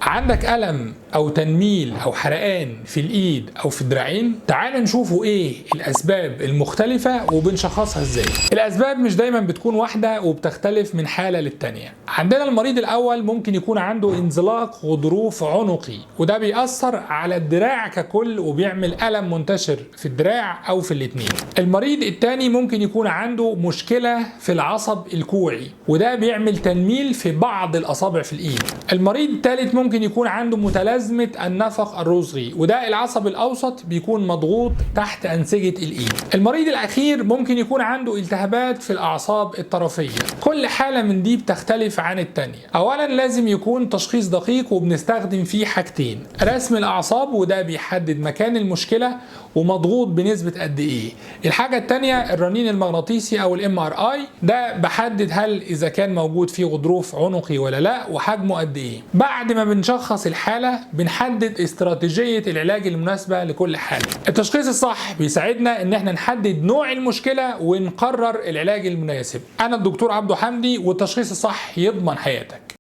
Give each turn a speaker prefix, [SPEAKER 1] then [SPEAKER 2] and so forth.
[SPEAKER 1] عندك ألم أو تنميل أو حرقان في الإيد أو في الدراعين؟ تعال نشوفوا إيه الأسباب المختلفة وبنشخصها إزاي. الأسباب مش دايما بتكون واحدة وبتختلف من حالة للتانية. عندنا المريض الأول ممكن يكون عنده انزلاق غضروف عنقي، وده بيأثر على الدراع ككل وبيعمل ألم منتشر في الدراع أو في الاتنين. المريض التاني ممكن يكون عنده مشكلة في العصب الكوعي، وده بيعمل تنميل في بعض الأصابع في الإيد. المريض الثالث ممكن يكون عنده متلازمة النفق الرزغي، وده العصب الأوسط بيكون مضغوط تحت أنسجة الإيد. المريض الأخير ممكن يكون عنده التهابات في الأعصاب الطرفية. كل حالة من دي بتختلف عن التانية. أولا لازم يكون تشخيص دقيق، وبنستخدم فيه حاجتين: رسم الأعصاب وده بيحدد مكان المشكلة ومضغوط بنسبة قد إيه. الحاجة التانية الرنين المغناطيسي أو MRI، ده بحدد هل إذا كان موجود فيه غضروف عنقي ولا لا وحجمه قد إيه. بعد ما بنشخص الحالة بنحدد استراتيجية العلاج المناسبة لكل حالة. التشخيص الصح بيساعدنا إن احنا نحدد نوع المشكلة ونقرر العلاج المناسب. أنا الدكتور عبدو حمدي، والتشخيص الصح يضمن حياتك.